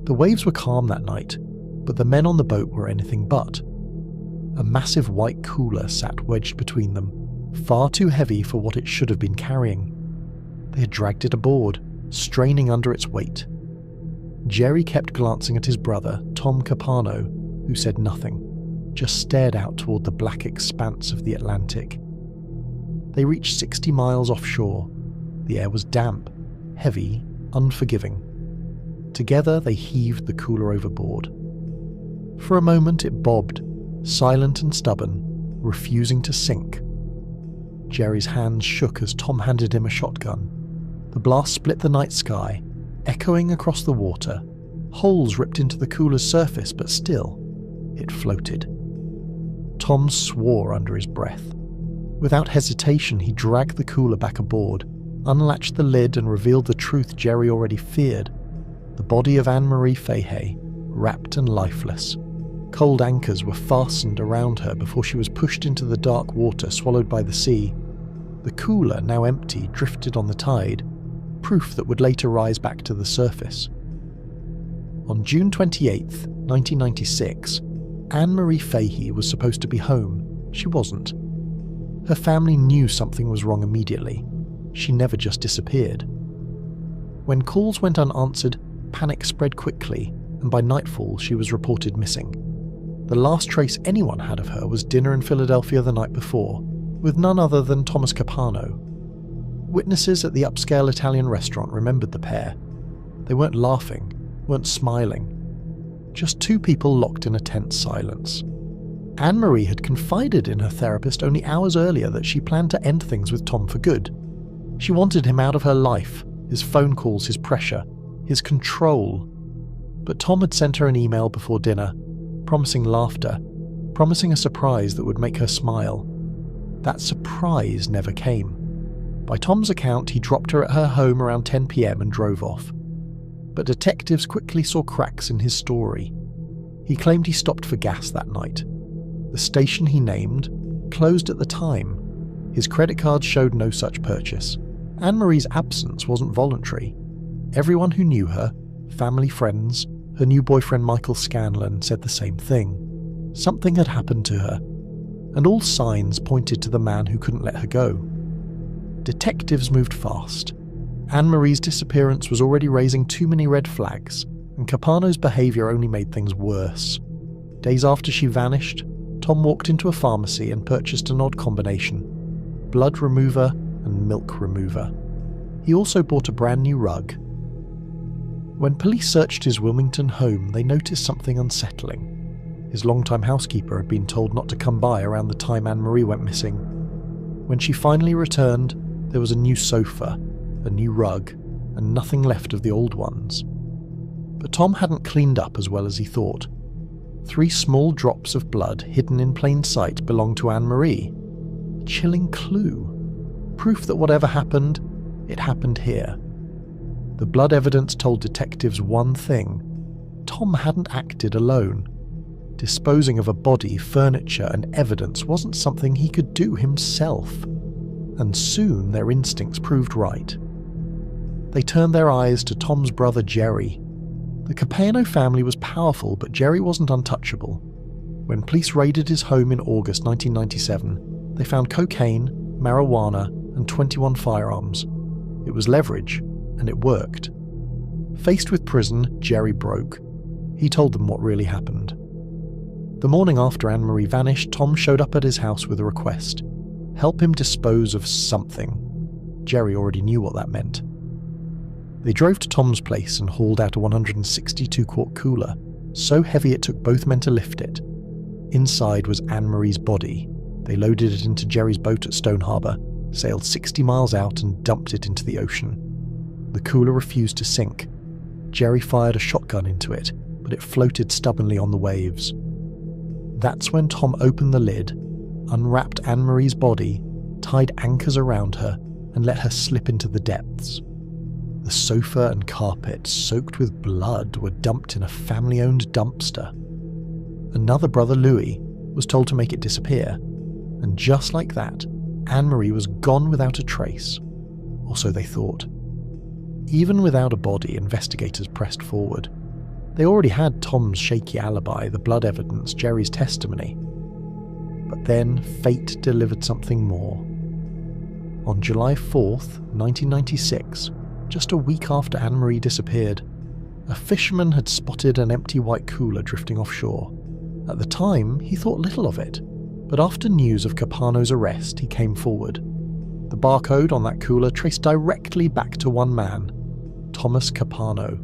The waves were calm that night, but the men on the boat were anything but. A massive white cooler sat wedged between them, far too heavy for what it should have been carrying. They had dragged it aboard, straining under its weight. Jerry kept glancing at his brother, Tom Capano, who said nothing, just stared out toward the black expanse of the Atlantic. They reached 60 miles offshore. The air was damp, heavy, unforgiving. Together they heaved the cooler overboard. For a moment it bobbed, silent and stubborn, refusing to sink. Jerry's hands shook as Tom handed him a shotgun. The blast split the night sky, echoing across the water. Holes ripped into the cooler's surface, but still, it floated. Tom swore under his breath. Without hesitation, he dragged the cooler back aboard, unlatched the lid and revealed the truth Jerry already feared. The body of Anne-Marie Fahey, wrapped and lifeless. Cold anchors were fastened around her before she was pushed into the dark water swallowed by the sea. The cooler, now empty, drifted on the tide, proof that would later rise back to the surface. On June 28, 1996, Anne-Marie Fahey was supposed to be home. She wasn't. Her family knew something was wrong immediately. She never just disappeared. When calls went unanswered, panic spread quickly, and by nightfall she was reported missing. The last trace anyone had of her was dinner in Philadelphia the night before, with none other than Thomas Capano. Witnesses at the upscale Italian restaurant remembered the pair. They weren't laughing, weren't smiling. Just two people locked in a tense silence. Anne-Marie had confided in her therapist only hours earlier that she planned to end things with Tom for good. She wanted him out of her life, his phone calls, his pressure, his control. But Tom had sent her an email before dinner, promising laughter, promising a surprise that would make her smile. That surprise never came. By Tom's account, he dropped her at her home around 10 p.m. and drove off. But detectives quickly saw cracks in his story. He claimed he stopped for gas that night. The station he named closed at the time. His credit card showed no such purchase. Anne-Marie's absence wasn't voluntary. Everyone who knew her, family, friends, her new boyfriend Michael Scanlon, said the same thing. Something had happened to her, and all signs pointed to the man who couldn't let her go. Detectives moved fast. Anne-Marie's disappearance was already raising too many red flags, and Capano's behaviour only made things worse. Days after she vanished, Tom walked into a pharmacy and purchased an odd combination: blood remover and milk remover. He also bought a brand new rug. When police searched his Wilmington home, they noticed something unsettling. His longtime housekeeper had been told not to come by around the time Anne-Marie went missing. When she finally returned, there was a new sofa, a new rug, and nothing left of the old ones. But Tom hadn't cleaned up as well as he thought. 3 small drops of blood hidden in plain sight belonged to Anne-Marie. A chilling clue. Proof that whatever happened, it happened here. The blood evidence told detectives one thing: Tom hadn't acted alone. Disposing of a body, furniture, and evidence wasn't something he could do himself. And soon their instincts proved right. They turned their eyes to Tom's brother Jerry. The Capano family was powerful, but Jerry wasn't untouchable. When police raided his home in August 1997, they found cocaine, marijuana, and 21 firearms. It was leverage, and it worked. Faced with prison, Jerry broke. He told them what really happened. The morning after Anne-Marie vanished, Tom showed up at his house with a request: help him dispose of something. Jerry already knew what that meant. They drove to Tom's place and hauled out a 162-quart cooler, so heavy it took both men to lift it. Inside was Anne-Marie's body. They loaded it into Jerry's boat at Stone Harbor, sailed 60 miles out and dumped it into the ocean. The cooler refused to sink. Jerry fired a shotgun into it, but it floated stubbornly on the waves. That's when Tom opened the lid, unwrapped Anne-Marie's body, tied anchors around her, and let her slip into the depths. The sofa and carpet, soaked with blood, were dumped in a family-owned dumpster. Another brother, Louis, was told to make it disappear, and just like that, Anne-Marie was gone without a trace. Or so they thought. Even without a body, investigators pressed forward. They already had Tom's shaky alibi, the blood evidence, Jerry's testimony. But then fate delivered something more. On July 4th, 1996, just a week after Anne-Marie disappeared, a fisherman had spotted an empty white cooler drifting offshore. At the time, he thought little of it, but after news of Capano's arrest, he came forward. The barcode on that cooler traced directly back to one man, Thomas Capano.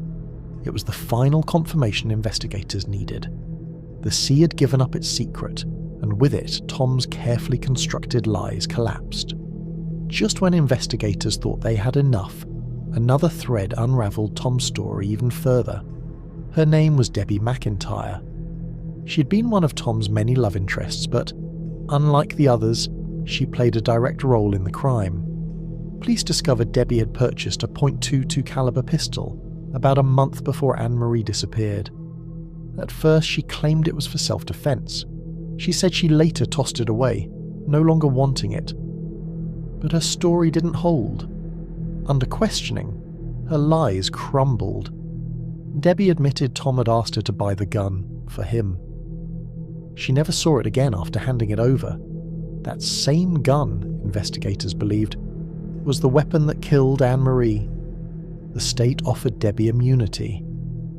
It was the final confirmation investigators needed. The sea had given up its secret, and with it, Tom's carefully constructed lies collapsed. Just when investigators thought they had enough, another thread unraveled Tom's story even further. Her name was Debbie McIntyre. She'd been one of Tom's many love interests, but unlike the others, she played a direct role in the crime. Police discovered Debbie had purchased a .22 caliber pistol about a month before Anne-Marie disappeared. At first, she claimed it was for self-defense. She said she later tossed it away, no longer wanting it. But her story didn't hold. Under questioning, her lies crumbled. Debbie admitted Tom had asked her to buy the gun for him. She never saw it again after handing it over. That same gun, investigators believed, was the weapon that killed Anne-Marie. The state offered Debbie immunity.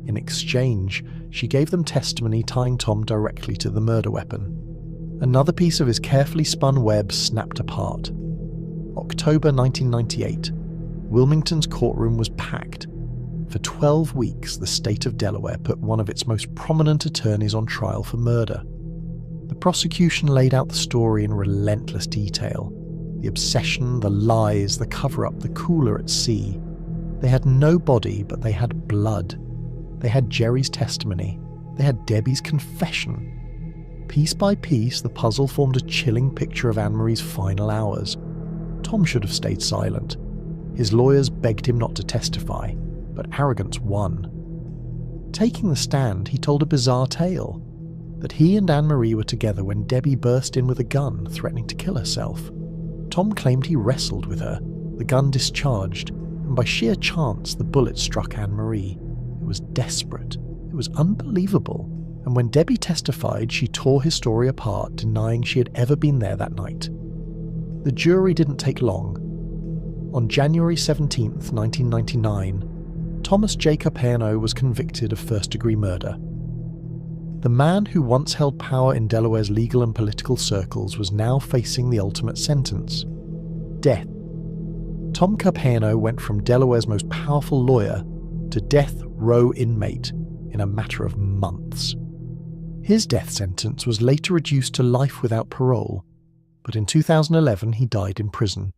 In exchange, she gave them testimony tying Tom directly to the murder weapon. Another piece of his carefully spun web snapped apart. October 1998. Wilmington's courtroom was packed. For 12 weeks, the state of Delaware put one of its most prominent attorneys on trial for murder. The prosecution laid out the story in relentless detail. The obsession, the lies, the cover-up, the cooler at sea. They had no body, but they had blood. They had Jerry's testimony. They had Debbie's confession. Piece by piece, the puzzle formed a chilling picture of Anne-Marie's final hours. Tom should have stayed silent. His lawyers begged him not to testify, but arrogance won. Taking the stand, he told a bizarre tale, that he and Anne-Marie were together when Debbie burst in with a gun, threatening to kill herself. Tom claimed he wrestled with her, the gun discharged, and by sheer chance the bullet struck Anne-Marie. It was desperate, it was unbelievable, and when Debbie testified, she tore his story apart, denying she had ever been there that night. The jury didn't take long. On January 17, 1999, Thomas J. Capano was convicted of first-degree murder. The man who once held power in Delaware's legal and political circles was now facing the ultimate sentence: death. Tom Capano went from Delaware's most powerful lawyer to death row inmate in a matter of months. His death sentence was later reduced to life without parole, but in 2011 he died in prison.